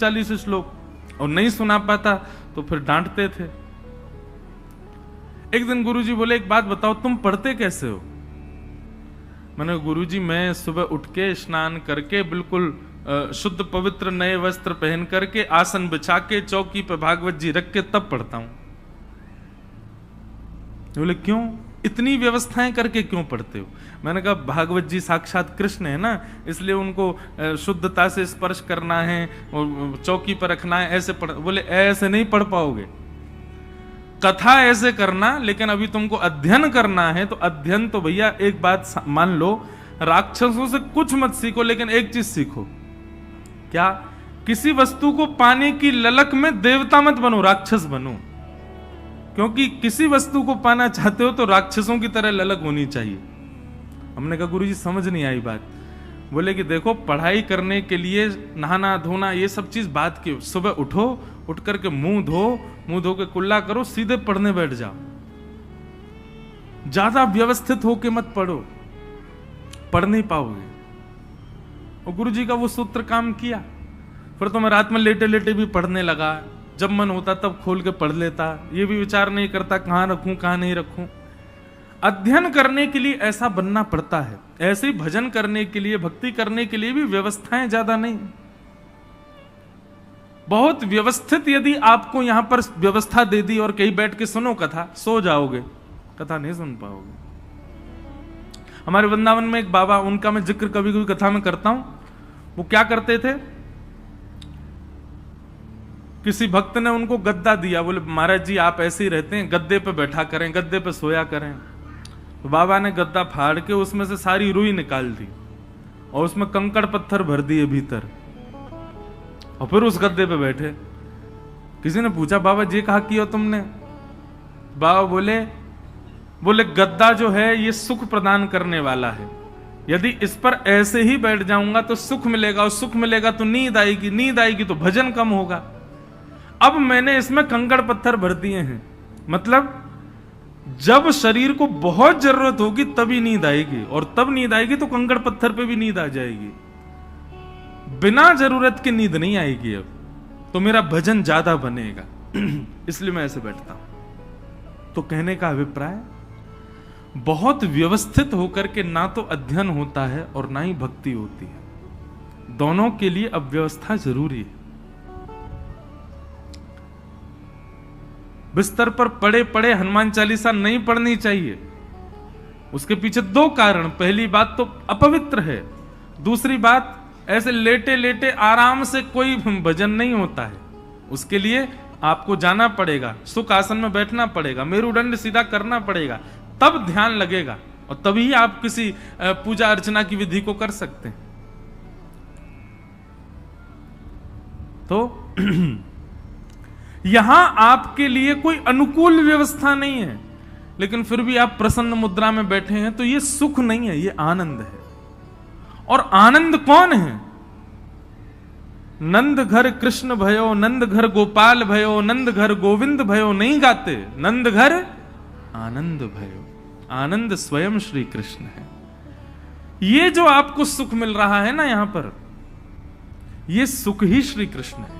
40 श्लोक, और नहीं सुना पाता तो फिर डांटते थे। एक दिन गुरुजी बोले, एक बात बताओ, तुम पढ़ते कैसे हो? मैंने, गुरुजी मैं सुबह उठ के स्नान करके बिल्कुल शुद्ध पवित्र नए वस्त्र पहन करके आसन बिछा के चौकी पे भागवत जी रख के तब पढ़ता हूं। बोले क्यों, इतनी व्यवस्थाएं करके क्यों पढ़ते हो? मैंने कहा भागवत जी साक्षात कृष्ण है ना, इसलिए उनको शुद्धता से स्पर्श करना है और चौकी पर रखना है, ऐसे पढ़। बोले ऐसे नहीं पढ़ पाओगे, कथा ऐसे करना, लेकिन अभी तुमको अध्ययन करना है तो अध्ययन तो भैया एक बात मान लो, राक्षसों से कुछ मत सीखो, लेकिन एक चीज सीखो। क्या? किसी वस्तु को पाने की ललक में देवता मत बनो, राक्षस बनो। क्योंकि किसी वस्तु को पाना चाहते हो तो राक्षसों की तरह ललक होनी चाहिए। हमने कहा गुरुजी समझ नहीं आई बात। बोले कि देखो, पढ़ाई करने के लिए नहाना धोना ये सब चीज बात की, सुबह उठो, उठ करके मुंह धो के कुल्ला करो, सीधे पढ़ने बैठ जाओ। ज्यादा व्यवस्थित होके मत पढ़ो, पढ़ नहीं पाओगे। और गुरुजी का वो सूत्र काम किया। फिर तो मैं रात में लेटे लेटे भी पढ़ने लगा, जब मन होता तब खोल के पढ़ लेता, ये भी विचार नहीं करता कहां रखूं कहां नहीं रखूं। अध्ययन करने के लिए ऐसा बनना पड़ता है। ऐसे ही भजन करने के लिए, भक्ति करने के लिए भी व्यवस्थाएं ज्यादा नहीं, बहुत व्यवस्थित। यदि आपको यहां पर व्यवस्था दे दी और कहीं बैठ के सुनो कथा, सो जाओगे, कथा नहीं सुन पाओगे। हमारे वृंदावन में एक बाबा, उनका मैं जिक्र कभी कभी कथा में करता हूं। वो क्या करते थे, किसी भक्त ने उनको गद्दा दिया, बोले महाराज जी आप ऐसे ही रहते हैं, गद्दे पे बैठा करें, गद्दे पे सोया करें। तो बाबा ने गद्दा फाड़ के उसमें से सारी रुई निकाल दी और उसमें कंकड़ पत्थर भर दिए भीतर, और फिर उस गद्दे पे बैठे। किसी ने पूछा बाबा जी कहा किया तुमने? बाबा बोले गद्दा जो है ये सुख प्रदान करने वाला है, यदि इस पर ऐसे ही बैठ जाऊंगा तो सुख मिलेगा, और सुख मिलेगा तो नींद आएगी, नींद आएगी तो भजन कम होगा। अब मैंने इसमें कंकड़ पत्थर भर दिए हैं, मतलब जब शरीर को बहुत जरूरत होगी तभी नींद आएगी, और तब नींद आएगी तो कंकड़ पत्थर पे भी नींद आ जाएगी, बिना जरूरत की नींद नहीं आएगी। अब तो मेरा भजन ज्यादा बनेगा, इसलिए मैं ऐसे बैठता हूं। तो कहने का अभिप्राय, बहुत व्यवस्थित होकर के ना तो अध्ययन होता है और ना ही भक्ति होती है। दोनों के लिए अब व्यवस्था जरूरी है। बिस्तर पर पड़े पड़े हनुमान चालीसा नहीं पढ़नी चाहिए। उसके पीछे दो कारण, पहली बात तो अपवित्र है, दूसरी बात ऐसे लेटे लेटे आराम से कोई भजन नहीं होता है। उसके लिए आपको जाना पड़ेगा, सुख आसन में बैठना पड़ेगा, मेरुदंड सीधा करना पड़ेगा, तब ध्यान लगेगा, और तभी आप किसी पूजा अर्चना की विधि को कर सकते हैं। तो यहां आपके लिए कोई अनुकूल व्यवस्था नहीं है, लेकिन फिर भी आप प्रसन्न मुद्रा में बैठे हैं, तो ये सुख नहीं है, ये आनंद है। और आनंद कौन है? नंद घर कृष्ण भयो, नंद घर गोपाल भयो, नंद घर गोविंद भयो नहीं गाते, नंद घर आनंद भयो। आनंद स्वयं श्री कृष्ण है। ये जो आपको सुख मिल रहा है ना यहां पर, ये सुख ही श्री कृष्ण है।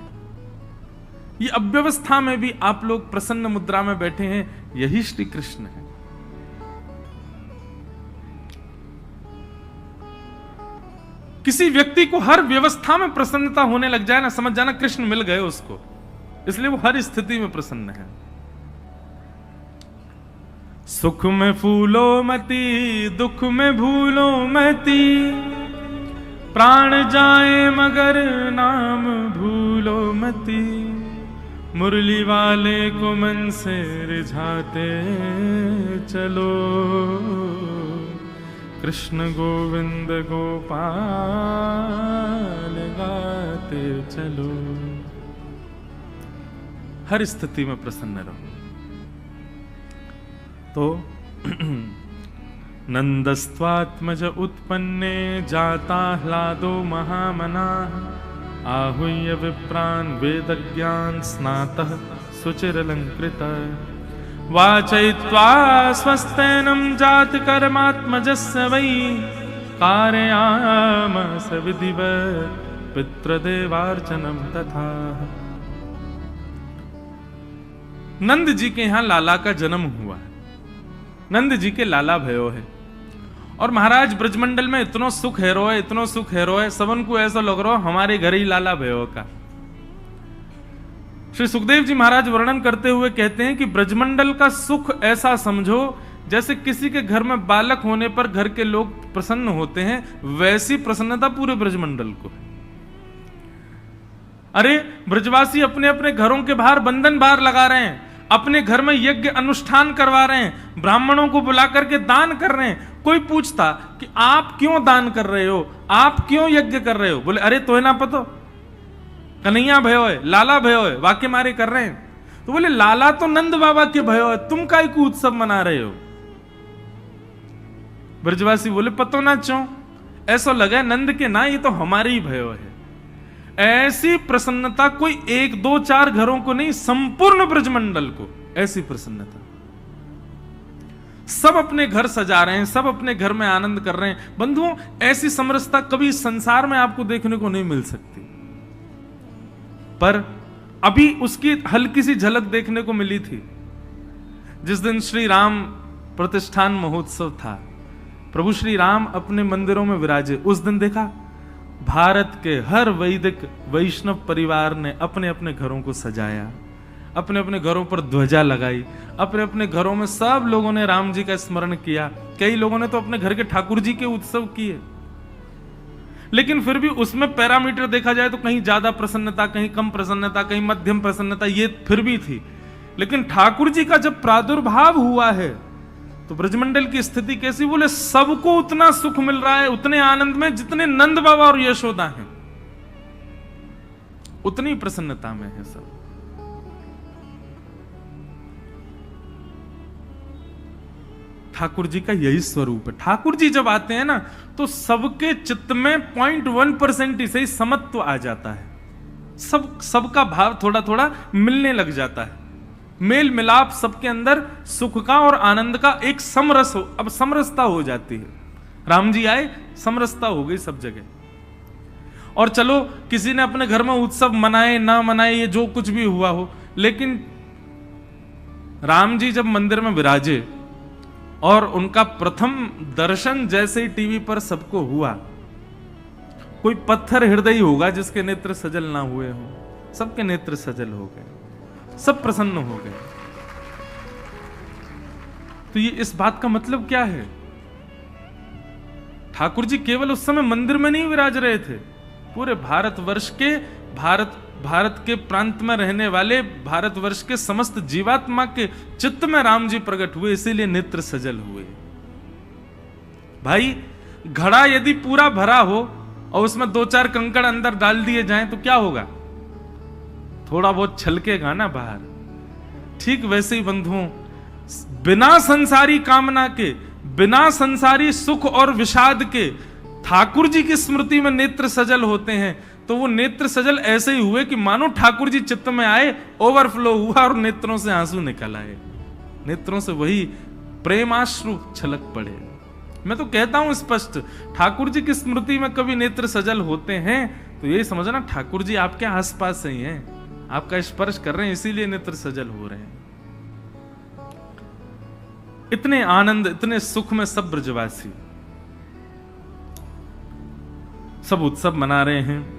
ये अव्यवस्था में भी आप लोग प्रसन्न मुद्रा में बैठे हैं, यही श्री कृष्ण है। किसी व्यक्ति को हर व्यवस्था में प्रसन्नता होने लग जाए ना, समझ जाना कृष्ण मिल गए उसको, इसलिए वो हर स्थिति में प्रसन्न है। सुख में फूलो मती, दुख में भूलो मती, प्राण जाए मगर नाम भूलो मती, मुरली वाले को मन से रिझाते चलो, कृष्ण गोविंद गोपाल गाते चलो। हर स्थिति में प्रसन्न रहो। तो नंदस्त्वात्मज उत्पन्ने जाता ह्लादो महामना, आहूय विप्रान् वेदज्ञान स्नातः सुचिरलंकृत, वाचयित्वा स्वस्तेनं जात कर्मात्मजस्य वै, कारयामास विधिवत् पितृदेवार्चनम तथा। नंद जी के यहां लाला का जन्म हुआ है, नंद जी के लाला भयो है। और महाराज ब्रजमंडल में इतनो सुख है रोए, इतनो सुख है रोए, सबन को ऐसा लग रहा हमारे घर ही लाला भयो का। श्री सुखदेव जी महाराज वर्णन करते हुए कहते हैं कि ब्रजमंडल का सुख ऐसा समझो जैसे किसी के घर में बालक होने पर घर के लोग प्रसन्न होते हैं, वैसी प्रसन्नता पूरे ब्रजमंडल को है। अरे ब्रजवासी अपने अपने घरों के बाहर बंधन बार लगा रहे हैं, अपने घर में यज्ञ अनुष्ठान करवा रहे हैं, ब्राह्मणों को बुला करके दान कर रहे हैं। कोई पूछता कि आप क्यों दान कर रहे हो, आप क्यों यज्ञ कर रहे हो, बोले अरे तो है ना पतो कन्हैया भयो है, लाला भयो है, वाक्य मारे कर रहे हैं। तो बोले लाला तो नंद बाबा के भयो है, तुम काय को उत्सव मना रहे हो। ब्रजवासी बोले पतो ना क्यों, ऐसा लगा नंद के ना, ये तो हमारे ही भयो है। ऐसी प्रसन्नता कोई एक दो चार घरों को नहीं, संपूर्ण ब्रजमंडल को ऐसी प्रसन्नता। सब अपने घर सजा रहे हैं, सब अपने घर में आनंद कर रहे हैं। बंधुओं, ऐसी समरसता कभी संसार में आपको देखने को नहीं मिल सकती, पर अभी उसकी हल्की सी झलक देखने को मिली थी जिस दिन श्री राम प्रतिष्ठान महोत्सव था। प्रभु श्री राम अपने मंदिरों में विराजे। उस दिन देखा भारत के हर वैदिक वैष्णव परिवार ने अपने अपने घरों को सजाया, अपने अपने घरों पर ध्वजा लगाई, अपने अपने घरों में सब लोगों ने राम जी का स्मरण किया। कई लोगों ने तो अपने घर के ठाकुर जी के उत्सव किए, लेकिन फिर भी उसमें पैरामीटर देखा जाए तो कहीं ज्यादा प्रसन्नता, कहीं कम प्रसन्नता, कहीं मध्यम प्रसन्नता, ये फिर भी थी। लेकिन ठाकुर जी का जब प्रादुर्भाव हुआ है तो ब्रजमंडल की स्थिति कैसी, बोले सबको उतना सुख मिल रहा है, उतने आनंद में जितने नंद बाबा और यशोदा हैं, उतनी प्रसन्नता में है सब। ठाकुर जी का यही स्वरूप है। ठाकुर जी जब आते हैं ना तो सबके चित्त में 0.1% ही सही समत्व आ जाता है, सबका भाव थोड़ा थोड़ा मिलने लग जाता है, मेल मिलाप सबके अंदर सुख का और आनंद का एक समरस हो, अब समरसता हो जाती है। राम जी आए, समरसता हो गई सब जगह। और चलो किसी ने अपने घर में उत्सव मनाए ना मनाए, ये जो कुछ भी हुआ हो, लेकिन राम जी जब मंदिर में विराजे और उनका प्रथम दर्शन जैसे ही टीवी पर सबको हुआ, कोई पत्थर हृदय होगा जिसके नेत्र सजल ना हुए हो, सबके नेत्र सजल हो गए, सब प्रसन्न हो गए। तो ये इस बात का मतलब क्या है, ठाकुर जी केवल उस समय मंदिर में नहीं विराज रहे थे, पूरे भारतवर्ष के भारत के प्रांत में रहने वाले भारतवर्ष के समस्त जीवात्मा के चित्त में राम जी प्रकट हुए, इसीलिए नेत्र सजल हुए। भाई घड़ा यदि पूरा भरा हो और उसमें दो चार कंकड़ अंदर डाल दिए जाएं तो क्या होगा, थोड़ा बहुत छलकेगा ना बाहर। ठीक वैसे ही बंधुओं, बिना संसारी कामना के, बिना संसारी सुख और विषाद के ठाकुर जी की स्मृति में नेत्र सजल होते हैं, तो वो नेत्र सजल ऐसे ही हुए कि मानो ठाकुर जी चित्त में आए, ओवरफ्लो हुआ और नेत्रों से आंसू निकल आए, नेत्रों से वही प्रेमाश्रु छलक पड़े। मैं तो कहता हूं स्पष्ट, ठाकुर जी की स्मृति में कभी नेत्र सजल होते हैं तो यही समझना ठाकुर जी आपके आसपास ही हैं, आपका स्पर्श कर रहे हैं, इसीलिए नेत्र सजल हो रहे हैं। इतने आनंद, इतने सुख में सब ब्रजवासी, सब उत्सव मना रहे हैं।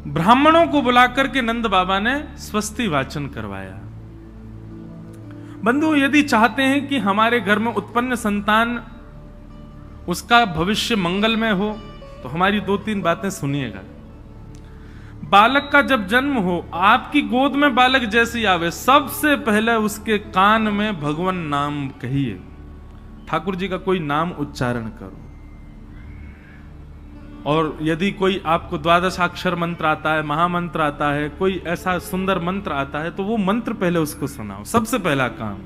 ब्राह्मणों को बुलाकर के नंद बाबा ने स्वस्ति वाचन करवाया। बंधु, यदि चाहते हैं कि हमारे घर में उत्पन्न संतान उसका भविष्य मंगलमय हो तो हमारी 2-3 बातें सुनिएगा। बालक का जब जन्म हो, आपकी गोद में बालक जैसे आवे, सबसे पहले उसके कान में भगवान नाम कहिए, ठाकुर जी का कोई नाम उच्चारण करो। और यदि कोई आपको 12 अक्षर मंत्र आता है, महामंत्र आता है, कोई ऐसा सुंदर मंत्र आता है, तो वो मंत्र पहले उसको सुनाओ। सबसे पहला काम,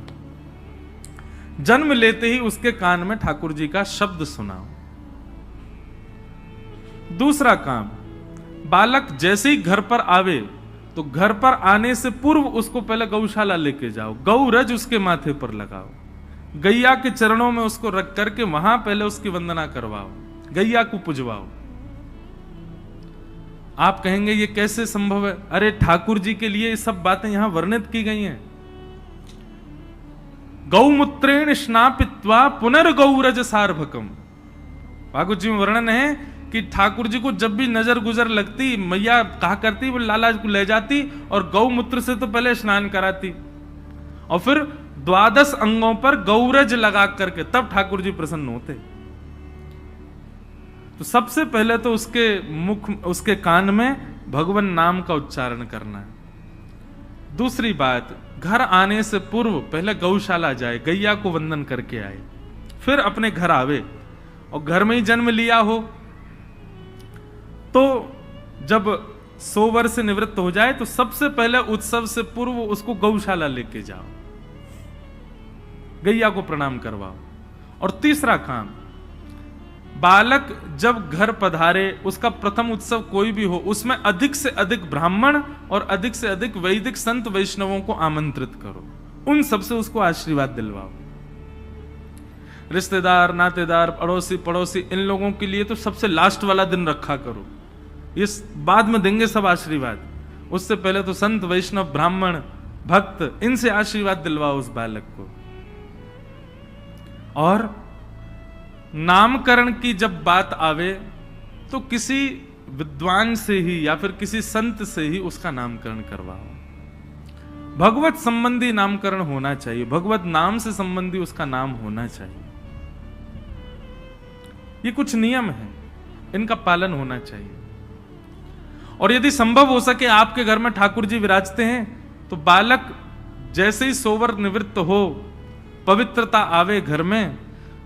जन्म लेते ही उसके कान में ठाकुर जी का शब्द सुनाओ। दूसरा काम, बालक जैसे ही घर पर आवे तो घर पर आने से पूर्व उसको पहले गौशाला लेके जाओ, गौ रज उसके माथे पर लगाओ, गैया के चरणों में उसको रख करके वहां पहले उसकी वंदना करवाओ। गैया को पुजवाओ। आप कहेंगे ये कैसे संभव है? अरे ठाकुर जी के लिए ये सब बातें यहां वर्णित की गई हैं। गौमूत्रेण स्नापित्वा पुनर्गौरज सार्भकम, भागवत जी में वर्णन है कि ठाकुर जी को जब भी नजर गुजर लगती, मैया कहा करती वो लाला को ले जाती और गौमूत्र से तो पहले स्नान कराती और फिर 12 अंगों पर गौरज लगा करके तब ठाकुर जी प्रसन्न होते। तो सबसे पहले तो उसके मुख, उसके कान में भगवान नाम का उच्चारण करना है। दूसरी बात, घर आने से पूर्व पहले गौशाला जाए, गैया को वंदन करके आए, फिर अपने घर आवे। और घर में ही जन्म लिया हो तो जब 100 वर्ष से निवृत्त हो जाए तो सबसे पहले उत्सव से पूर्व उसको गौशाला लेके जाओ, गैया को प्रणाम करवाओ। और तीसरा काम, बालक जब घर पधारे, उसका प्रथम उत्सव कोई भी हो, उसमें अधिक से अधिक ब्राह्मण और अधिक से अधिक वैदिक संत वैष्णवों को आमंत्रित करो, उन सबसे उसको आशीर्वाद दिलवाओ। रिश्तेदार, नातेदार, अड़ोसी पड़ोसी, इन लोगों के लिए तो सबसे लास्ट वाला दिन रखा करो, ये बाद में देंगे सब आशीर्वाद। उससे पहले तो संत वैष्णव, ब्राह्मण, भक्त, इनसे आशीर्वाद दिलवाओ उस बालक को। और नामकरण की जब बात आवे तो किसी विद्वान से ही या फिर किसी संत से ही उसका नामकरण करवाओ। भगवत संबंधी नामकरण होना चाहिए, भगवत नाम से संबंधी उसका नाम होना चाहिए। ये कुछ नियम है, इनका पालन होना चाहिए। और यदि संभव हो सके आपके घर में ठाकुर जी विराजते हैं तो बालक जैसे ही 100 वर्ष निवृत्त हो, पवित्रता आवे घर में,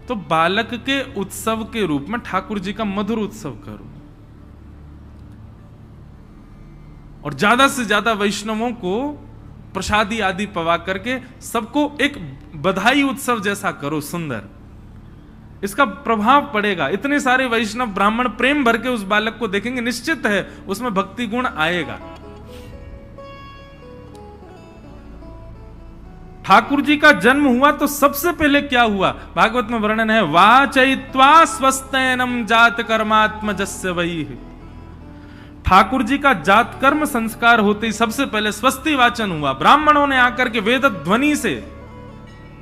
तो बालक के उत्सव के रूप में ठाकुर जी का मधुर उत्सव करो। और ज्यादा से ज्यादा वैष्णवों को प्रसादी आदि पवा करके सबको एक बधाई उत्सव जैसा करो, सुंदर। इसका प्रभाव पड़ेगा, इतने सारे वैष्णव ब्राह्मण प्रेम भर के उस बालक को देखेंगे, निश्चित है उसमें भक्ति गुण आएगा। ठाकुर जी का जन्म हुआ तो सबसे पहले क्या हुआ? भागवत में वर्णन है, वाचयित्वा स्वस्तैनम जात कर्मात्म जस्य वही। ठाकुर जी का जात कर्म संस्कार होते ही सबसे पहले स्वस्ति वाचन हुआ। ब्राह्मणों ने आकर के वेद ध्वनि से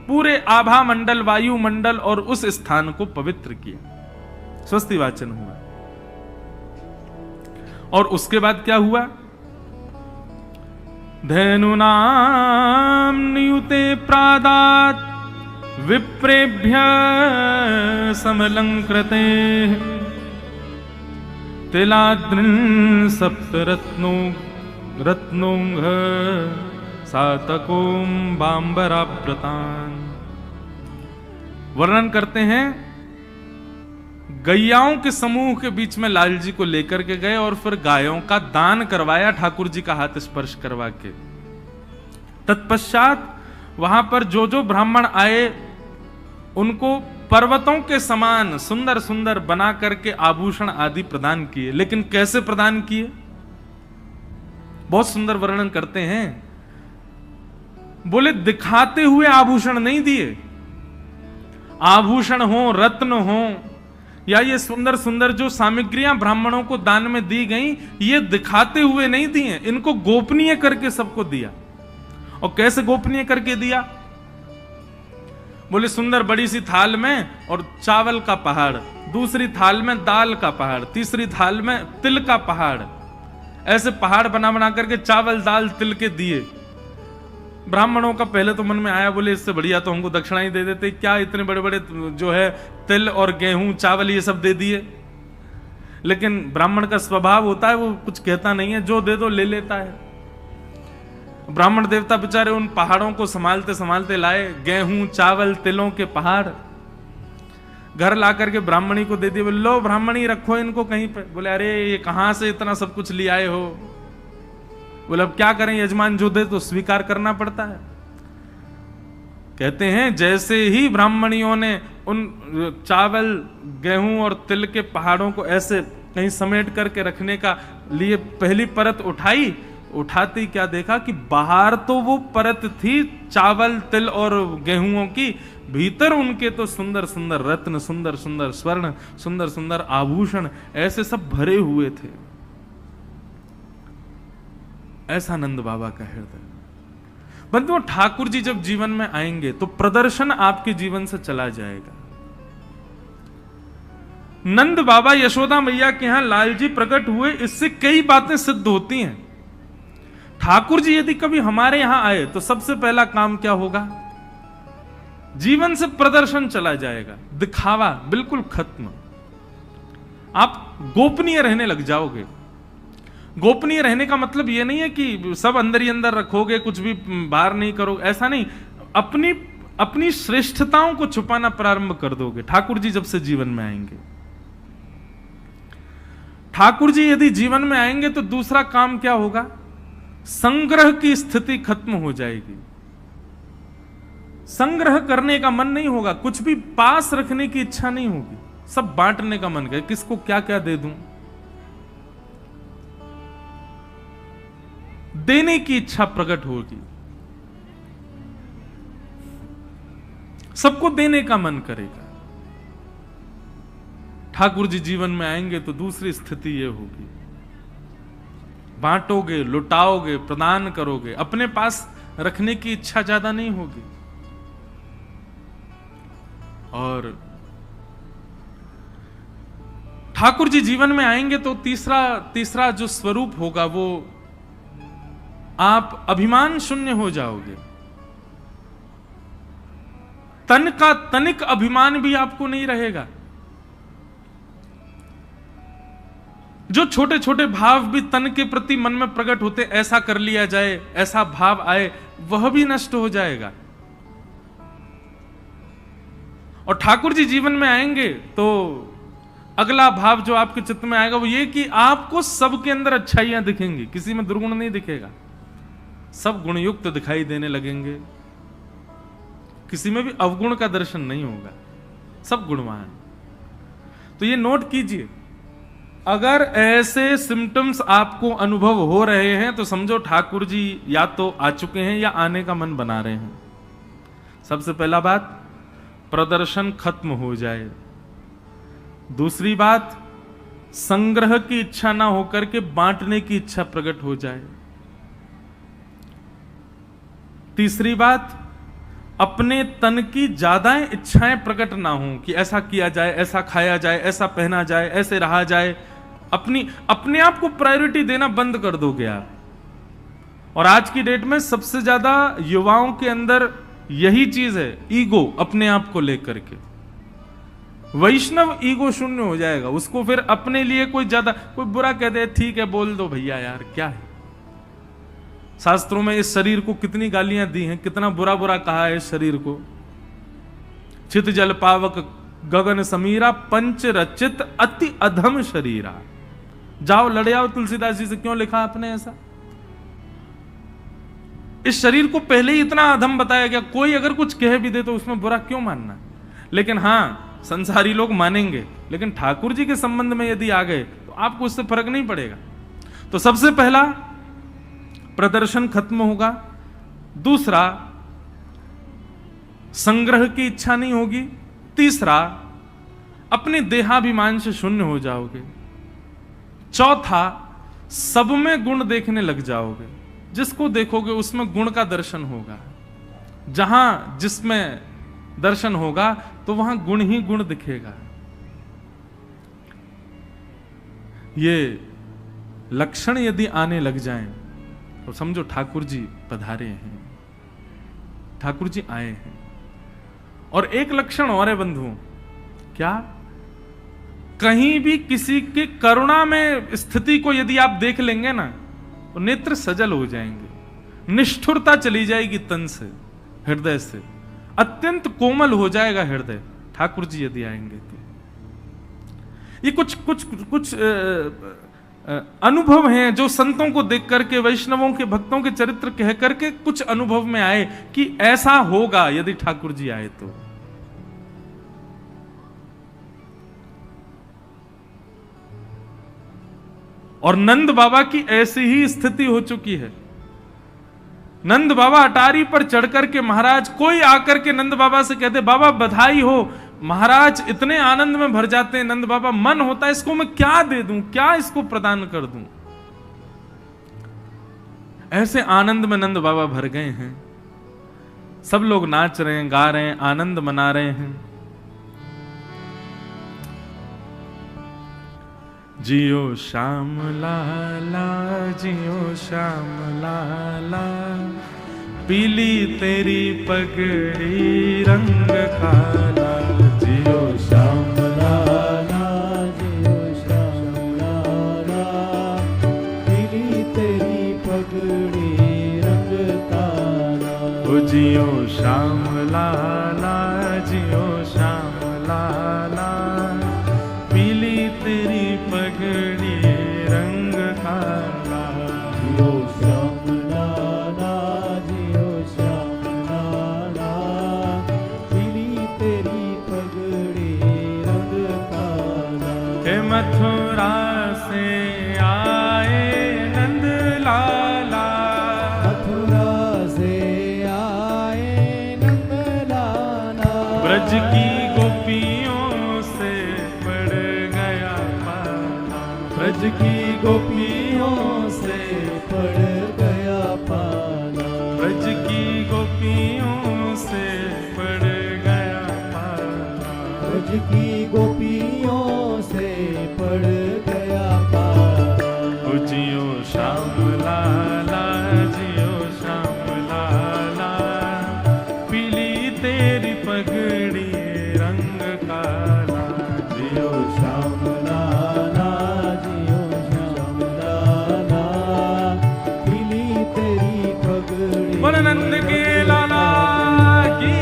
पूरे आभा मंडल, वायु मंडल और उस स्थान को पवित्र किया, स्वस्ति वाचन हुआ। और उसके बाद क्या हुआ? धनुनाम नियुते प्रादात विप्रेभ्य समलंकृते तिलाद्रिन सप्तरत्नो रत्नोंघ सातकों बांबराव्रतान। वर्णन करते हैं, गैयाओं के समूह के बीच में लाल जी को लेकर के गए और फिर गायों का दान करवाया ठाकुर जी का हाथ स्पर्श करवा के। तत्पश्चात वहां पर जो जो ब्राह्मण आए उनको पर्वतों के समान सुंदर सुंदर बना करके आभूषण आदि प्रदान किए। लेकिन कैसे प्रदान किए? बहुत सुंदर वर्णन करते हैं। बोले दिखाते हुए आभूषण नहीं दिए। आभूषण हो, रत्न हो, या ये सुंदर सुंदर जो सामग्रियां ब्राह्मणों को दान में दी गई, ये दिखाते हुए नहीं दिए, इनको गोपनीय करके सबको दिया। और कैसे गोपनीय करके दिया? बोले सुंदर बड़ी सी थाल में और चावल का पहाड़, दूसरी थाल में दाल का पहाड़, तीसरी थाल में तिल का पहाड़, ऐसे पहाड़ बना बना करके चावल दाल तिल के दिए। ब्राह्मणों का पहले तो मन में आया, बोले इससे बढ़िया तो हमको दक्षिणा ही दे देते, क्या इतने बड़े बड़े जो है तिल और गेहूं चावल ये सब दे दिए। लेकिन ब्राह्मण का स्वभाव होता है, वो कुछ कहता नहीं है, जो दे दो ले लेता है। ब्राह्मण देवता बेचारे उन पहाड़ों को संभालते संभालते लाए, गेहूं चावल तिलों के पहाड़ घर ला करके ब्राह्मणी को दे दिए। बोले लो ब्राह्मणी रखो इनको कहीं पे। बोले अरे ये कहां से इतना सब कुछ ले आए हो? बोले अब क्या करें, यजमान जो दे तो स्वीकार करना पड़ता है। कहते हैं जैसे ही ब्राह्मणियों ने उन चावल गेहूं और तिल के पहाड़ों को ऐसे कहीं समेट करके रखने का लिए पहली परत उठाई, उठाते ही क्या देखा कि बाहर तो वो परत थी चावल तिल और गेहूं की, भीतर उनके तो सुंदर सुंदर रत्न, सुंदर सुंदर स्वर्ण, सुंदर सुंदर आभूषण ऐसे सब भरे हुए थे। ऐसा नंद बाबा का हृदय। बंधुओं, ठाकुर जी जब जीवन में आएंगे तो प्रदर्शन आपके जीवन से चला जाएगा। नंद बाबा यशोदा मैया के यहां लाल जी प्रकट हुए, इससे कई बातें सिद्ध होती हैं। ठाकुर जी यदि कभी हमारे यहां आए तो सबसे पहला काम क्या होगा? जीवन से प्रदर्शन चला जाएगा, दिखावा बिल्कुल खत्म। आप गोपनीय रहने लग जाओगे। गोपनीय रहने का मतलब यह नहीं है कि सब अंदर ही अंदर रखोगे, कुछ भी बाहर नहीं करोगे, ऐसा नहीं। अपनी श्रेष्ठताओं को छुपाना प्रारंभ कर दोगे ठाकुर जी जब से जीवन में आएंगे। ठाकुर जी यदि जीवन में आएंगे तो दूसरा काम क्या होगा? संग्रह की स्थिति खत्म हो जाएगी। संग्रह करने का मन नहीं होगा, कुछ भी पास रखने की इच्छा नहीं होगी, सब बांटने का मन करे, किसको क्या क्या दे दूं, देने की इच्छा प्रकट होगी, सबको देने का मन करेगा। ठाकुर जी जीवन में आएंगे तो दूसरी स्थिति यह होगी, बांटोगे, लुटाओगे, प्रदान करोगे, अपने पास रखने की इच्छा ज्यादा नहीं होगी। और ठाकुर जी जीवन में आएंगे तो तीसरा जो स्वरूप होगा वो आप अभिमान शून्य हो जाओगे। तन का तनिक अभिमान भी आपको नहीं रहेगा। जो छोटे छोटे भाव भी तन के प्रति मन में प्रकट होते, ऐसा कर लिया जाए, ऐसा भाव आए, वह भी नष्ट हो जाएगा। और ठाकुर जी जीवन में आएंगे तो अगला भाव जो आपके चित्त में आएगा वो ये कि आपको सबके अंदर अच्छाइयां दिखेंगी, किसी में दुर्गुण नहीं दिखेगा, सब गुणयुक्त दिखाई देने लगेंगे, किसी में भी अवगुण का दर्शन नहीं होगा, सब गुणवान। तो ये नोट कीजिए, अगर ऐसे सिम्टम्स आपको अनुभव हो रहे हैं तो समझो ठाकुर जी या तो आ चुके हैं या आने का मन बना रहे हैं। सबसे पहला बात, प्रदर्शन खत्म हो जाए। दूसरी बात, संग्रह की इच्छा ना होकर के बांटने की इच्छा प्रकट हो जाए। तीसरी बात, अपने तन की ज्यादा इच्छाएं प्रकट ना हो कि ऐसा किया जाए, ऐसा खाया जाए, ऐसा पहना जाए, ऐसे रहा जाए। अपने आप को प्रायोरिटी देना बंद कर दोगे आप। और आज की डेट में सबसे ज्यादा युवाओं के अंदर यही चीज है, ईगो, अपने आप को लेकर के। वैष्णव ईगो शून्य हो जाएगा, उसको फिर अपने लिए कोई बुरा कह दे, ठीक है बोल दो भैया, यार क्या है। शास्त्रों में इस शरीर को कितनी गालियां दी हैं, कितना बुरा बुरा कहा है इस शरीर को। चित जल पावक गगन समीरा, पंच रचित अति अधम शरीरा। जाओ लड़े आओ तुलसीदास जी से, क्यों लिखा आपने ऐसा? इस शरीर को पहले ही इतना अधम बताया गया, कोई अगर कुछ कह भी दे तो उसमें बुरा क्यों मानना। लेकिन हां, संसारी लोग मानेंगे, लेकिन ठाकुर जी के संबंध में यदि आ गए तो आपको उससे फर्क नहीं पड़ेगा। तो सबसे पहला, प्रदर्शन खत्म होगा। दूसरा, संग्रह की इच्छा नहीं होगी। तीसरा, अपने देहाभिमान से शून्य हो जाओगे। चौथा, सब में गुण देखने लग जाओगे, जिसको देखोगे उसमें गुण का दर्शन होगा। जहां जिसमें दर्शन होगा तो वहां गुण ही गुण दिखेगा। ये लक्षण यदि आने लग जाएं तो समझो ठाकुर जी पधारे हैं, ठाकुर जी आए हैं। और एक लक्षण और है बंधुओं, क्या? कहीं भी किसी के करुणा में स्थिति को यदि आप देख लेंगे ना तो नेत्र सजल हो जाएंगे, निष्ठुरता चली जाएगी तन से, हृदय से, अत्यंत कोमल हो जाएगा हृदय ठाकुर जी यदि आएंगे तो। ये कुछ अनुभव हैं जो संतों को देख करके, वैष्णवों के, भक्तों के चरित्र कह करके कुछ अनुभव में आए कि ऐसा होगा यदि ठाकुर जी आए तो। और नंद बाबा की ऐसी ही स्थिति हो चुकी है। नंद बाबा अटारी पर चढ़ करके महाराज, कोई आकर के नंद बाबा से कहते बाबा बधाई हो, महाराज इतने आनंद में भर जाते हैं। नंद बाबा मन होता है इसको मैं क्या दे दूं, क्या इसको प्रदान कर दूं। ऐसे आनंद में नंद बाबा भर गए हैं। सब लोग नाच रहे हैं, गा रहे हैं, आनंद मना रहे हैं। जियो श्याम लाला, जियो श्याम लाला, पीली तेरी पगड़ी रंग काला। जियो श्याम लाला, जियो श्याम लाला, पीली तेरी पगड़ी रंग काला। ओ जियो श्याम लाला, जियो श्याम लाला, पीली तेरी पगड़ी रंग काला। जियो श्याम लाला, जियो श्याम लाला, पीली तेरी पगड़ी रंग काला। हे मथुरा से आए नंद लाला, मथुरा से आए नंद लाला, ब्रज की गोपियों से पड़ गया पाला, ब्रज की गोपियों से पड़ गया पाला, ब्रज की गोपियों से पड़ गया पाला, ब्रज की गोपियों से पड़ गया पाला। ओ जियो श्याम लाला, जियो श्याम लाला, पीली तेरी पगड़ी रंग काला। जियो श्याम लाला, जियो श्याम लाला, पीली तेरी पगड़ी। बोल नंद के लाला की।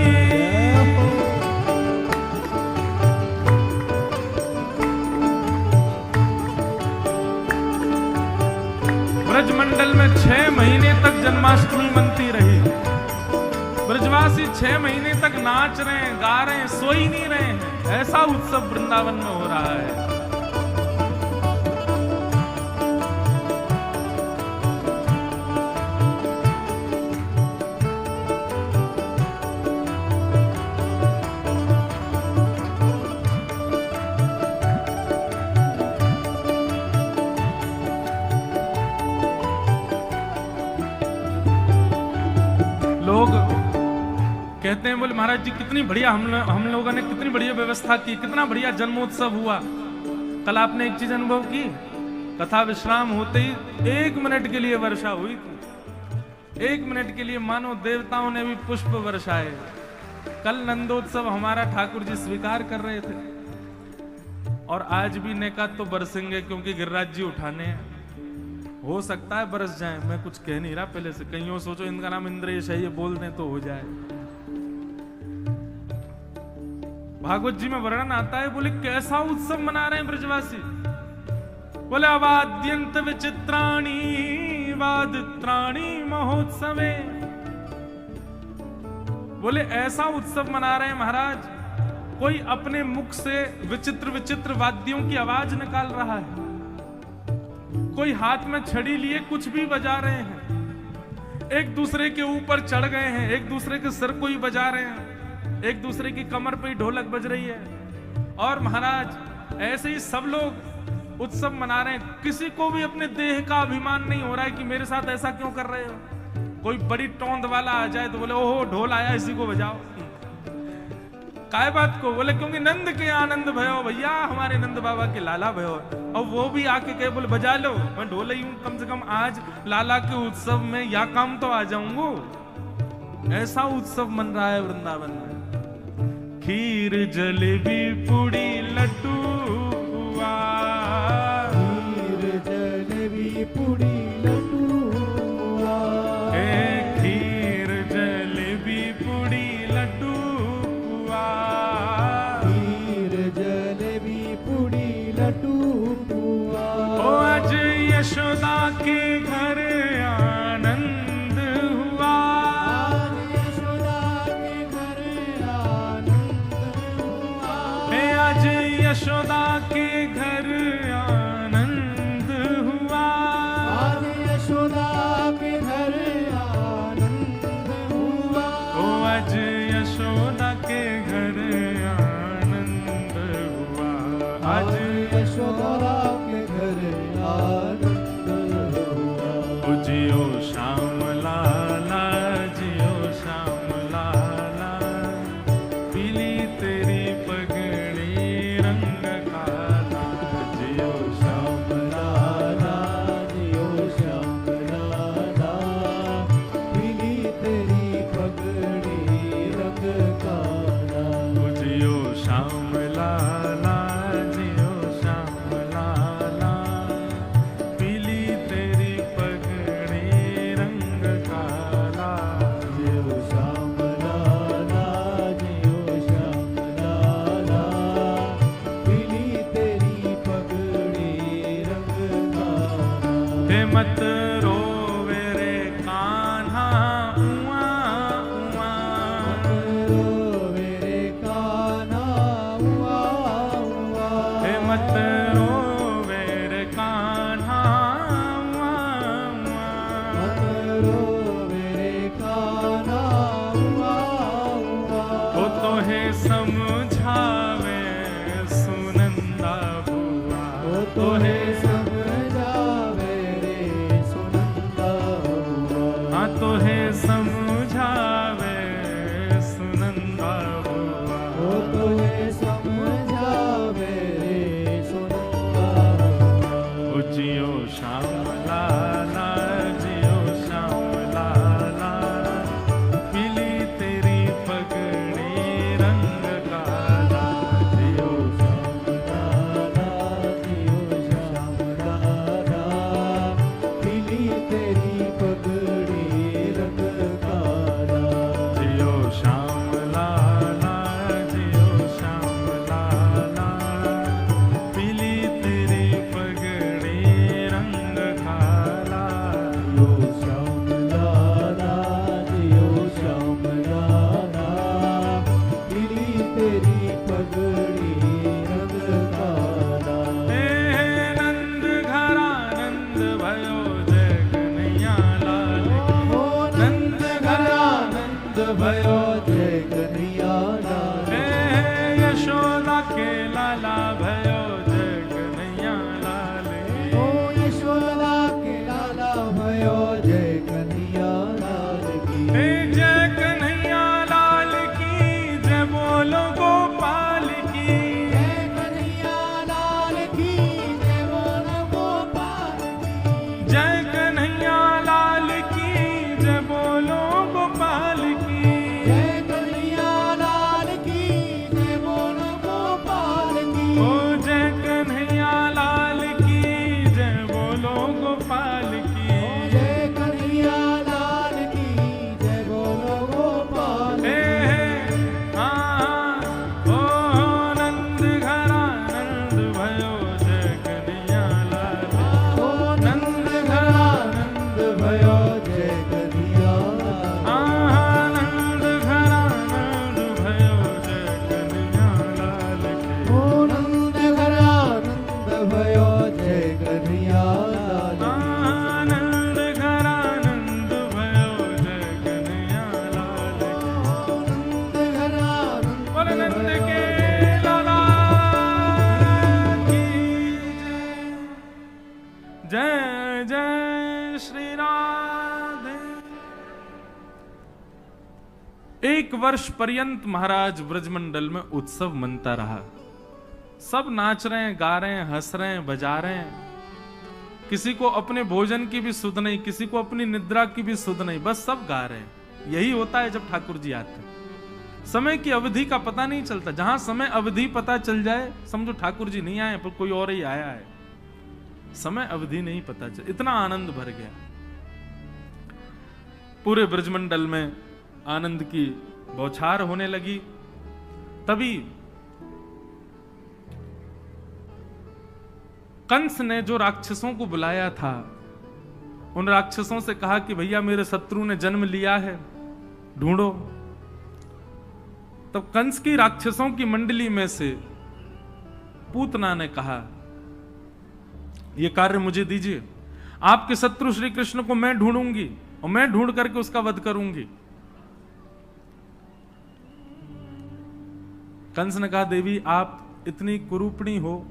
ब्रजमंडल में 6 महीने तक जन्माष्टमी मनती रही। ब्रजवासी 6 महीने तक नाच रहे हैं, गा रहे हैं, सो ही नहीं रहे हैं। ऐसा उत्सव वृंदावन में हो रहा है। लोग कहते हैं बोले महाराज जी कितनी बढ़िया हम लोगों ने कितनी बढ़िया व्यवस्था की, कितना बढ़िया जन्मोत्सव हुआ। कल आपने एक चीज अनुभव की, कथा विश्राम होते ही 1 मिनट के लिए वर्षा हुई थी। 1 मिनट के लिए मानो देवताओं ने भी पुष्प वर्षाए। कल नंदोत्सव हमारा ठाकुर जी स्वीकार कर रहे थे, और आज भी नेका तो बरसेंगे क्योंकि गिरिराज जी उठाने हैं। हो सकता है बरस जाए, मैं कुछ कह नहीं रहा पहले से। कहीं और सोचो इनका नाम इंद्रेश है, ये बोल दें तो हो जाए। भागवत जी में वर्णन आता है, बोले कैसा उत्सव मना रहे हैं ब्रजवासी। बोले अवाद्यंत विचित्राणी वादित्राणी महोत्सवे। बोले ऐसा उत्सव मना रहे हैं महाराज, कोई अपने मुख से विचित्र विचित्र वाद्यों की आवाज निकाल रहा है, कोई हाथ में छड़ी लिए कुछ भी बजा रहे हैं, एक दूसरे के ऊपर चढ़ गए हैं, एक दूसरे के सिर को ही बजा रहे हैं, एक दूसरे की कमर पे ही ढोलक बज रही है। और महाराज ऐसे ही सब लोग उत्सव मना रहे हैं। किसी को भी अपने देह का अभिमान नहीं हो रहा है कि मेरे साथ ऐसा क्यों कर रहे हो। कोई बड़ी टोंद वाला आ जाए तो बोले ओहो ढोल आया, इसी को बजाओ। काय बात को? बोले क्योंकि नंद के आनंद भयो भैया, हमारे नंद बाबा के लाला भयो। और वो भी आके कहे बोले बजा लो, मैं ढोल ही हूं, कम से कम आज लाला के उत्सव में या काम तो आ जाऊंगा। ऐसा उत्सव मन रहा है वृंदावन में। खीर जलेबी पूड़ी लड्डू हुआ, खीर जलेबी पूड़ी लड्डू हुआ, खीर जलेबी पूड़ी लड्डू हुआ, खीर जलेबी पूड़ी लड्डू हुआ। ओ आज यशोदा के घर आनंद हुआ, आज यशोदा के घर आनंद हुआ, हे मत रोवे रे कान्हा उआ उआ, रोवे रे कान्हा उआ उआ, हे मत रोवे रे कान्हा उआ उआ, मत रोवे रे कान्हा उआ उआ, वो तो है समझावे सुनंदा बुआ, वो तो है समझावे रे सुनंदा बुआ, हाँ तो है समझावे सुनंदा बुआ, वो तो है समझावे रे सुनंदा बुआ। ओ जियो श्याम लाला, जियो श्याम लाला, मिली तेरी पगड़ी रंग काला, जियो राधा जियो श्याम राधा, पीली तेरी पगड़ी रंग काला, जियो श्याम लाला, जियो श्याम लाला, पीली तेरी पगड़ी रंग काला, जियो श्याम राधा जियो श्याम राधा, पीली तेरी पगड़ी रंग काला। हे नंद घरा नंद भयो जय कन्हैया लाल की, ओ नंद घरा नंद भयो जय कन्हैया लाल, हे यशोदा के लाला भयो जय कन्हैया लाल की, ओ यशोदा के लाला भयो जय कन्हैया लाल की, हे जय कन्हैया लाल की, जय बोलो गोपाल की, जय कन्हैया लाल की, जय बोलो गोपाल की, जय कन्हैया लाल की, जय बोलो गोपाल की, जय कन्हैया लाल की, जय बोलो गोपाल की, ओ जय कन्हैया लाल की, जय बोलो गोपाल की, जय कन्हैया लाल की, जय बोलो गोपाल हे की। हाँ ओ नंद घरा नंद भयो जय कन्हैया लाल, ओ नंद घरा नंद भयो जय कन्हैया लाल, हाँ नंद घरा नंद भयो जय कन्हैया लाल की, ओ नंद घरा नंद भयो जय कन्हैया लाल, आनंद घरा नंद भयो जय कन्हैया लाल की, नंद घरा बोल नंद नंद भयो के लाला की जय, जय जय श्री राधे। एक वर्ष पर्यंत महाराज ब्रजमंडल में उत्सव मनता रहा। सब नाच रहे हैं, गा रहे हैं, हंस रहे हैं, बजा रहे हैं। किसी को अपने भोजन की भी सुध नहीं, किसी को अपनी निद्रा की भी सुध नहीं, बस सब गा रहे हैं। यही होता है जब ठाकुर जी आते हैं। समय की अवधि का पता नहीं चलता। जहां समय अवधि पता चल जाए समझो ठाकुर जी नहीं आए पर कोई और ही आया है। समय अवधि नहीं पता चल, इतना आनंद भर गया। पूरे ब्रजमंडल में आनंद की बौछार होने लगी। तभी कंस ने जो राक्षसों को बुलाया था, उन राक्षसों से कहा कि भैया मेरे शत्रु ने जन्म लिया है, ढूंढो। तब कंस की राक्षसों की मंडली में से पूतना ने कहा, यह कार्य मुझे दीजिए, आपके शत्रु श्री कृष्ण को मैं ढूंढूंगी और मैं ढूंढ करके उसका वध करूंगी। कंस ने कहा, देवी आप इतनी कुरूपणी हो,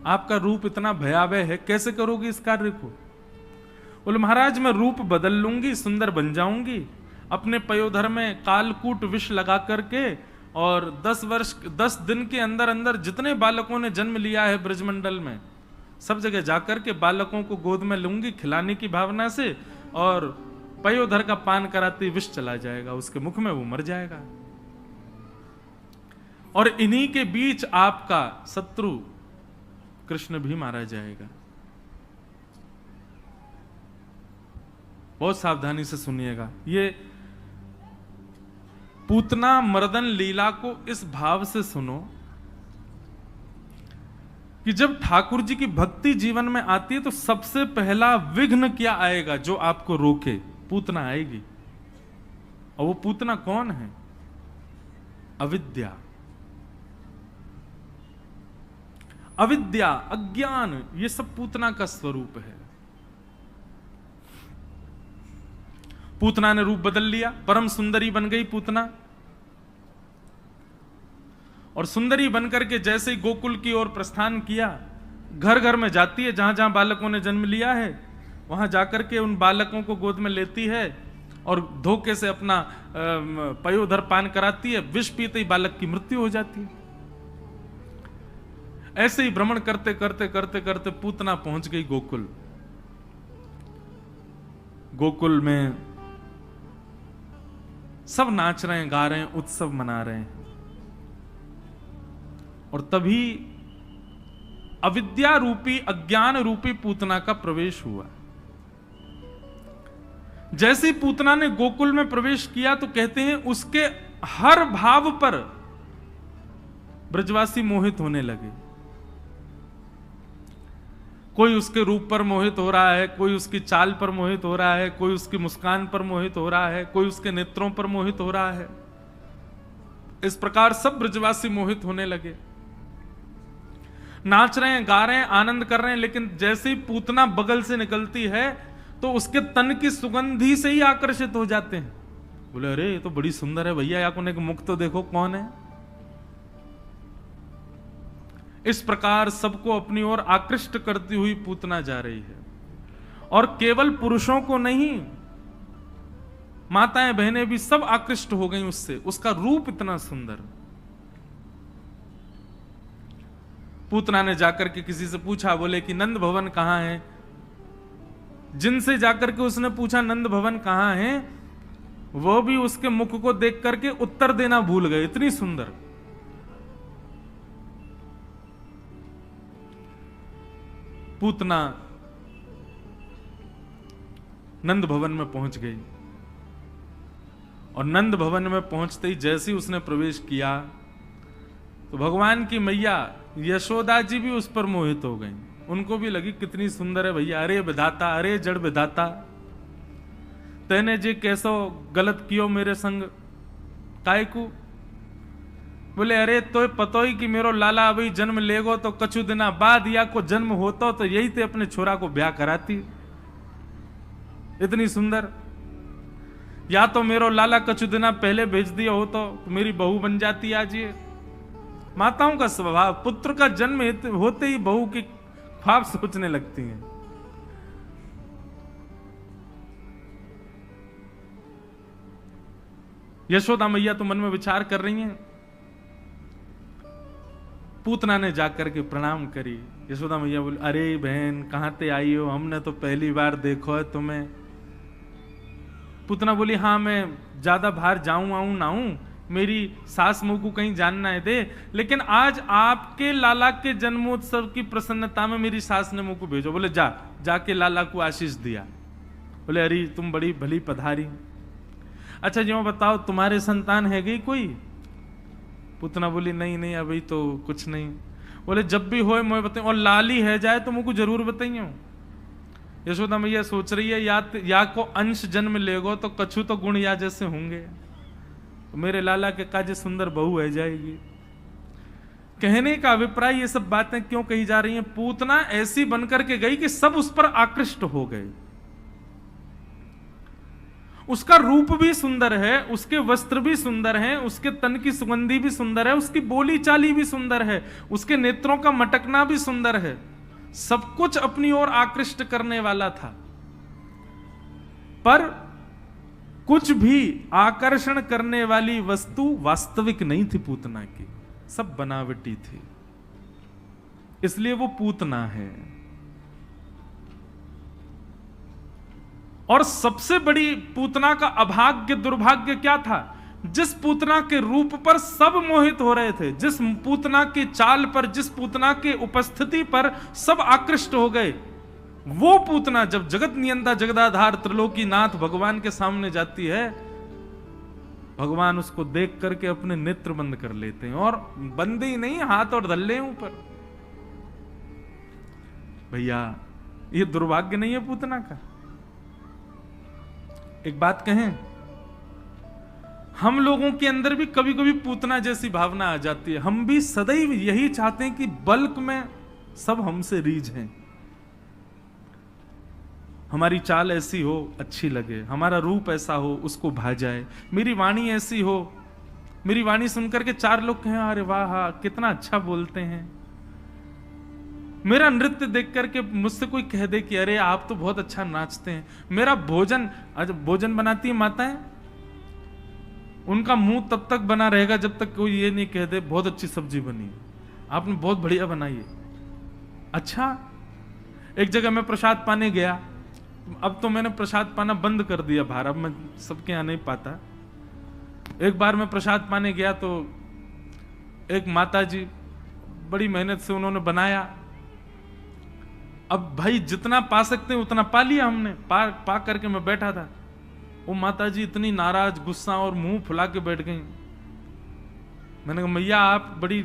आपका रूप इतना भयावह है, कैसे करोगी इस कार्य को? बोले महाराज मैं रूप बदल लूंगी, सुंदर बन जाऊंगी, अपने पयोधर में कालकूट विष लगा करके, और 10 दिन के अंदर अंदर जितने बालकों ने जन्म लिया है ब्रजमंडल में, सब जगह जाकर के बालकों को गोद में लूंगी खिलाने की भावना से, और पयोधर का पान कराते विष चला जाएगा उसके मुख में, वो मर जाएगा। और इन्हीं के बीच आपका शत्रु कृष्ण भी मारा जाएगा। बहुत सावधानी से सुनिएगा। ये पूतना मर्दन लीला को इस भाव से सुनो कि कि जब ठाकुर जी की भक्ति जीवन में आती है तो सबसे पहला विघ्न क्या आएगा जो आपको रोके? पूतना आएगी। और वो पूतना कौन है? अविद्या। अविद्या, अज्ञान, ये सब पूतना का स्वरूप है। पूतना ने रूप बदल लिया, परम सुंदरी बन गई पूतना। और सुंदरी बनकर के जैसे ही गोकुल की ओर प्रस्थान किया, घर घर में जाती है, जहां जहां बालकों ने जन्म लिया है वहां जाकर के उन बालकों को गोद में लेती है और धोखे से अपना पयोधर पान कराती है। विष पीते ही बालक की मृत्यु हो जाती है। ऐसे ही भ्रमण करते करते करते करते पूतना पहुंच गई गोकुल। गोकुल में सब नाच रहे हैं, गा रहे हैं, उत्सव मना रहे हैं। और तभी अविद्या रूपी, अज्ञान रूपी पूतना का प्रवेश हुआ। जैसे ही पूतना ने गोकुल में प्रवेश किया तो कहते हैं उसके हर भाव पर ब्रजवासी मोहित होने लगे। कोई उसके रूप पर मोहित हो रहा है, कोई उसकी चाल पर मोहित हो रहा है, कोई उसकी मुस्कान पर मोहित हो रहा है, कोई उसके नेत्रों पर मोहित हो रहा है। इस प्रकार सब ब्रजवासी मोहित होने लगे। नाच रहे हैं, गा रहे हैं, आनंद कर रहे हैं। लेकिन जैसे ही पूतना बगल से निकलती है तो उसके तन की सुगंधी से ही आकर्षित हो जाते हैं। बोले अरे ये तो बड़ी सुंदर है भैया, या कोने मुख तो देखो कौन है। इस प्रकार सबको अपनी ओर आकृष्ट करती हुई पूतना जा रही है। और केवल पुरुषों को नहीं, माताएं बहनें भी सब आकृष्ट हो गई उससे। उसका रूप इतना सुंदर। पूतना ने जाकर के किसी से पूछा, बोले कि नंद भवन कहां है। जिनसे जाकर के उसने पूछा नंद भवन कहां है, वो भी उसके मुख को देख करके उत्तर देना भूल गए। इतनी सुंदर। पूतना नंद भवन में पहुंच गई। और नंद भवन में पहुंचते ही जैसे ही उसने प्रवेश किया तो भगवान की मैया यशोदा जी भी उस पर मोहित हो गई। उनको भी लगी कितनी सुंदर है भैया। अरे विधाता, अरे जड़ विधाता, तेने जी कैसो गलत कियो मेरे संग काय को। बोले अरे तो पतो ही कि मेरो लाला अभी जन्म लेगो तो कछु दिना बाद या को जन्म होता तो यही ते अपने छोरा को ब्याह कराती। इतनी सुंदर। या तो मेरो लाला कछु दिना पहले भेज दिया हो तो मेरी बहू बन जाती। आज ये माताओं का स्वभाव, पुत्र का जन्म होते ही बहू की ख्वाब सोचने लगती हैं। यशोदा मैया तो मन में विचार कर रही हैं। पूतना ने जाकर के प्रणाम करी। यशोदा मैया बोली अरे बहन कहां ते आई हो, हमने तो पहली बार देखो है तुम्हें। पूतना बोली हाँ मैं ज्यादा बाहर जाऊं आऊं ना हूं, मेरी सास मुंह को कहीं जानना है दे, लेकिन आज आपके लाला के जन्मोत्सव की प्रसन्नता में मेरी सास ने मुंह को भेजो। बोले जाके लाला को आशीष दिया। बोले अरे तुम बड़ी भली पधारी। अच्छा जो बताओ तुम्हारे संतान है गई कोई? पूतना बोली नहीं अभी तो कुछ नहीं। बोले जब भी होए मुझे बताइए, और लाली है जाए तो मुझको जरूर बताइए। यशोदा मैया सोच रही है या को अंश जन्म लेगो तो कछु तो गुण या जैसे होंगे, तो मेरे लाला के काजे सुंदर बहू है जाएगी। कहने का अभिप्राय ये सब बातें क्यों कही जा रही हैं? पूतना ऐसी बनकर के गई कि सब उस पर आकृष्ट हो गए। उसका रूप भी सुंदर है, उसके वस्त्र भी सुंदर हैं, उसके तन की सुगंधी भी सुंदर है, उसकी बोली चाली भी सुंदर है, उसके नेत्रों का मटकना भी सुंदर है। सब कुछ अपनी ओर आकृष्ट करने वाला था। पर कुछ भी आकर्षण करने वाली वस्तु वास्तविक नहीं थी पूतना की, सब बनावटी थी। इसलिए वो पूतना है। और सबसे बड़ी पूतना का अभाग्य, दुर्भाग्य क्या था? जिस पूतना के रूप पर सब मोहित हो रहे थे, जिस पूतना की चाल पर, जिस पूतना की उपस्थिति पर सब आकृष्ट हो गए, वो पूतना जब जगत नियंता जगदाधार त्रिलोकीनाथ भगवान के सामने जाती है, भगवान उसको देख करके अपने नेत्र बंद कर लेते हैं। और बंद ही नहीं, हाथ और धल्ले ऊपर। भैया ये दुर्भाग्य नहीं है पूतना का? एक बात कहें, हम लोगों के अंदर भी कभी कभी पूतना जैसी भावना आ जाती है। हम भी सदैव यही चाहते हैं कि बल्क में सब हमसे रीझ हैं, हमारी चाल ऐसी हो अच्छी लगे, हमारा रूप ऐसा हो उसको भा जाए, मेरी वाणी ऐसी हो, मेरी वाणी सुनकर के 4 लोग कहें अरे वाह हाँ कितना अच्छा बोलते हैं। मेरा नृत्य देख करके मुझसे कोई कह दे कि अरे आप तो बहुत अच्छा नाचते हैं। मेरा भोजन, भोजन बनाती है माताएं, उनका मुंह तब तक बना रहेगा जब तक कोई ये नहीं कह दे बहुत अच्छी सब्जी बनी है, आपने बहुत बढ़िया बनाई है। अच्छा, एक जगह मैं प्रसाद पाने गया, अब तो मैंने प्रसाद पाना बंद कर दिया बाहर, अब मैं सबके यहाँ नहीं पाता। एक बार मैं प्रसाद पाने गया तो एक माता जी बड़ी मेहनत से उन्होंने बनाया। अब भाई जितना पा सकते हैं उतना पा लिया हमने, पा करके मैं बैठा था। वो माता जी इतनी नाराज, गुस्सा और मुंह फुला के बैठ गई। मैंने कहा मैया आप बड़ी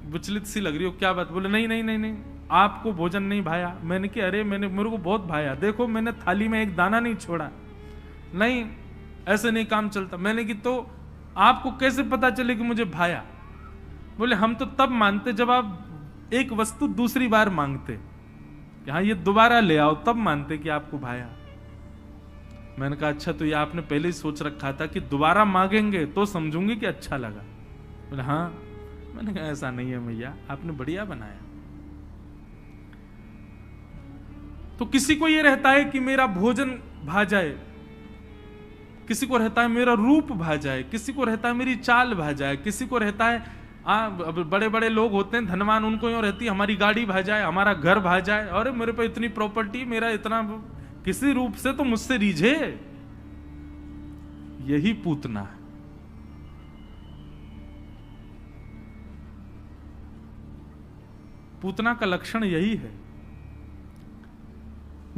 विचलित सी लग रही हो, क्या बात? बोले नहीं नहीं नहीं नहीं, आपको भोजन नहीं भाया। मैंने कहा अरे मेरे को बहुत भाया, देखो मैंने थाली में एक दाना नहीं छोड़ा। नहीं ऐसे नहीं काम चलता। मैंने कि तो आपको कैसे पता चले कि मुझे भाया? बोले हम तो तब मानते जब आप एक वस्तु दूसरी बार मांगते, हाँ ये दोबारा ले आओ, तब मानते कि आपको भाया। मैंने कहा अच्छा तो ये आपने पहले ही सोच रखा था कि दोबारा मांगेंगे तो समझूंगी कि अच्छा लगा। बोले हाँ। मैंने कहा ऐसा नहीं है मैया, आपने बढ़िया बनाया। तो किसी को ये रहता है कि मेरा भोजन भा जाए, किसी को रहता है मेरा रूप भा जाए, किसी को रहता है मेरी चाल भा जाए, किसी को रहता है बड़े बड़े लोग होते हैं धनवान, उनको यूं रहती है हमारी गाड़ी भा जाए, हमारा घर भा जाए, अरे मेरे पे इतनी प्रॉपर्टी, मेरा इतना, किसी रूप से तो मुझसे रीझे। यही पूतना है। पूतना का लक्षण यही है,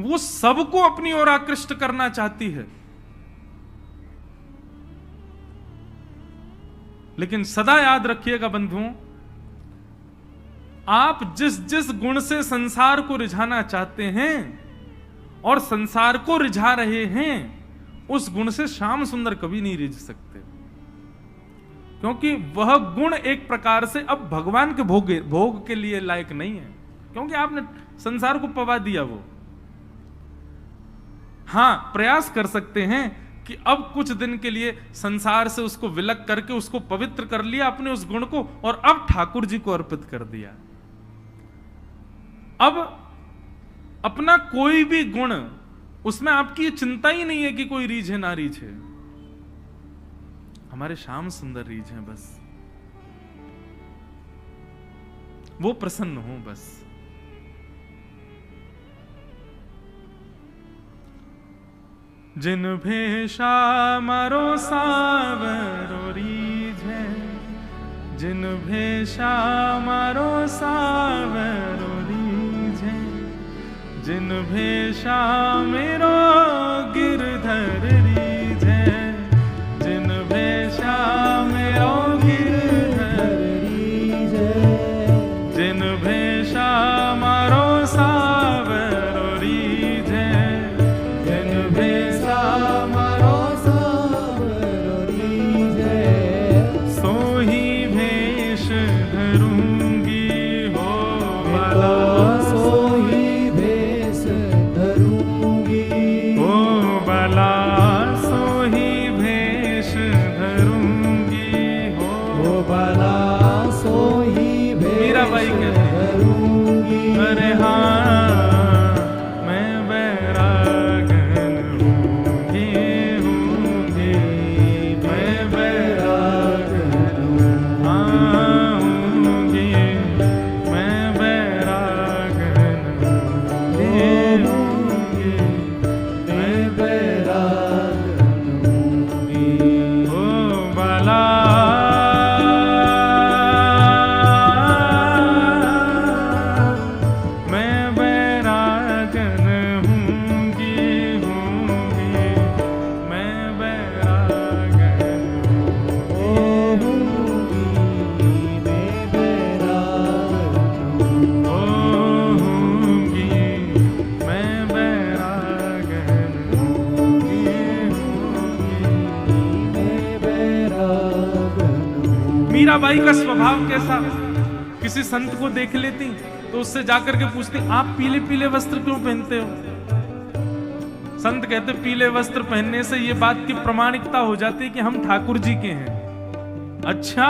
वो सबको अपनी ओर आकृष्ट करना चाहती है, लेकिन सदा याद रखिएगा बंधुओं, आप जिस जिस गुण से संसार को रिझाना चाहते हैं और संसार को रिझा रहे हैं, उस गुण से श्याम सुंदर कभी नहीं रिझ सकते, क्योंकि वह गुण एक प्रकार से अब भगवान के भोग के लिए लायक नहीं है, क्योंकि आपने संसार को पवा दिया। वो हां प्रयास कर सकते हैं कि अब कुछ दिन के लिए संसार से उसको विलग करके उसको पवित्र कर लिया अपने उस गुण को, और अब ठाकुर जी को अर्पित कर दिया। अब अपना कोई भी गुण, उसमें आपकी ये चिंता ही नहीं है कि कोई रीझ है ना रीझ है, हमारे श्याम सुंदर रीझ हैं, बस वो प्रसन्न हो बस। जिन भेषा मारो सावरो रीझे, जिन भेषा मारो सावरो रीझे, जिन भेषा मेरो गिरधर रीझे, जिन भेषा मेरो गिरधर रीझे, जिन भेषा मारो सावरो रीझे, जिन भेषा मारो सावरो रीझे, सोही भेष धरूंगी हो भला, सोही भेष धरूंगी मीराबाई का स्वभाव कैसा, किसी संत को देख लेती तो उससे जाकर के पूछती, आप पीले पीले वस्त्र क्यों पहनते हो? संत कहते, पीले वस्त्र पहनने से ये बात की प्रमाणिकता हो जाती है कि हम ठाकुर जी के हैं। अच्छा,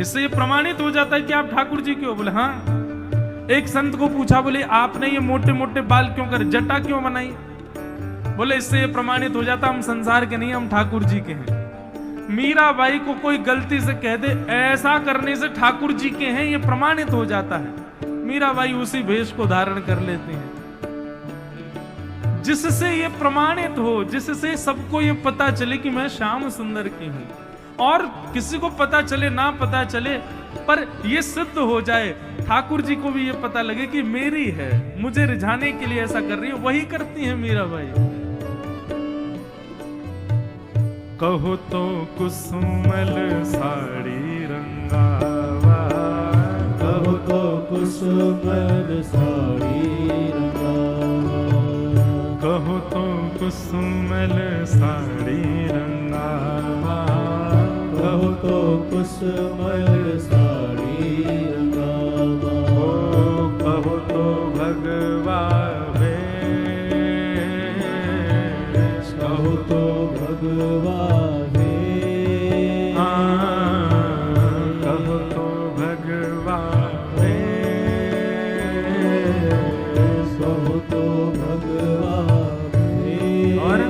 इससे ये प्रमाणित हो जाता है कि आप ठाकुर जी के हो? बोले हाँ। एक संत को पूछा, बोले आपने ये मोटे मोटे बाल क्यों करे, जटा क्यों बनाई? बोले इससे ये प्रमाणित हो जाता हम संसार के नहीं, हम ठाकुर जी के हैं। मीराबाई को कोई गलती से कह दे ऐसा करने से ठाकुर जी के हैं, ये प्रमाणित हो जाता है। मीराबाई उसी भेष को धारण कर लेती हैं, जिससे ये प्रमाणित हो, जिससे सबको ये पता चले कि मैं श्याम सुंदर की हूं। और किसी को पता चले ना पता चले, पर ये सिद्ध हो जाए, ठाकुर जी को भी ये पता लगे कि मेरी है, मुझे रिझाने के लिए ऐसा कर रही है, वही करती है मीराबाई। कहो तो कुसुमल साड़ी रंगावा, कहो तो कुसुमल साड़ी रंगावा, कहो तो कुसुमल साड़ी रंगावा, कहो तो कुसुमल साड़ी रंगावा, ओ कहो तो भगवा वेश, कहो तो भगवा कहो तो भगवा वेश, कहो तो भगवा और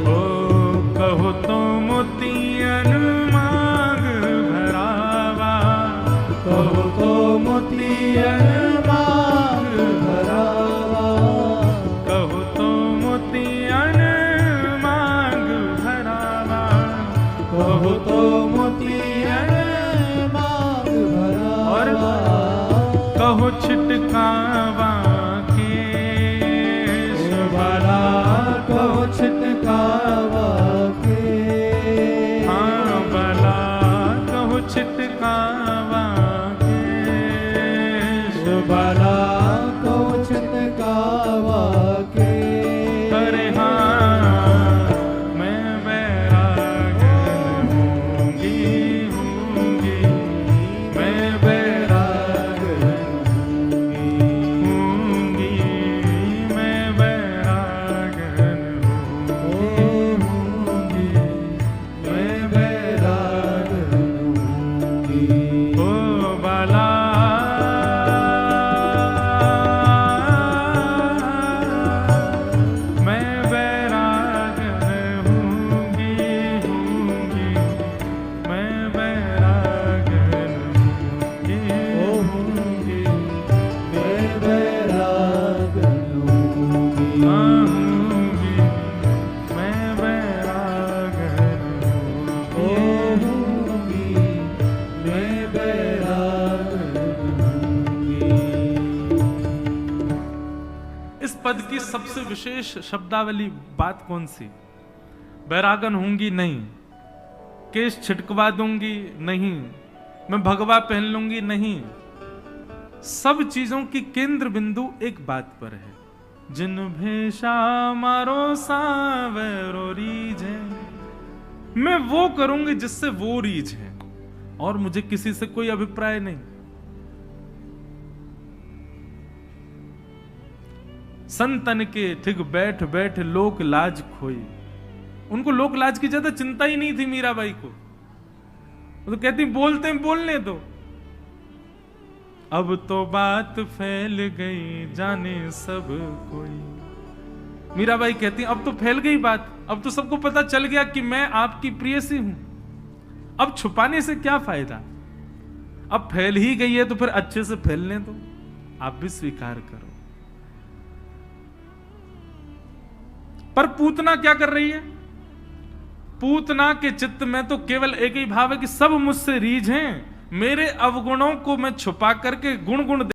ओ कहो तो मोतियन मांग भरावा, कहो तो मोतियन मांग भरावा, कहो तो मोतियन मांग भरावा, कहो तो मोतियन मांग भरावा, कहो छिटकावा के भला, कहो छिटकावा के, हाँ भला, कहो छिटकावा के भला, कहो छिटकावा के। अरे हाँ, मैं बैरागन हूँगी, मैं बैरागन हूँगी, मैं बैरागन हूँगी, मैं बैरागन हूँगी। ओ बाला मैं बैरागन हूँगी, मैं बैरागन हूँगी, मैं बैरागन हूँगी। मैं बैरागन हूँगी, मैं बैरागन हूँगी। इस पद की सबसे विशेष शब्दावली बात कौन सी? बैरागन होंगी नहीं, केश छिटकवा दूंगी नहीं, मैं भगवा पहन लूंगी नहीं। सब चीजों की केंद्र बिंदु एक बात पर है, जिन भेषा मारो सावरो रीझ है, मैं वो करूंगी जिससे वो रीझ है, और मुझे किसी से कोई अभिप्राय नहीं। संतन के ठिग बैठ बैठ लोक लाज खोई, उनको लोक लाज की ज्यादा चिंता ही नहीं थी मीराबाई को। वो तो कहती बोलते हैं बोलने दो, अब तो बात फैल गई जाने सब कोई। मीराबाई कहती अब तो फैल गई बात, अब तो सबको पता चल गया कि मैं आपकी प्रेयसी हूं, अब छुपाने से क्या फायदा, अब फैल ही गई है तो फिर अच्छे से फैलने दो, आप भी स्वीकार करो। पर पूतना क्या कर रही है? पूतना के चित्त में तो केवल एक ही भाव है कि सब मुझसे रीझ हैं, मेरे अवगुणों को मैं छुपा करके गुण गुण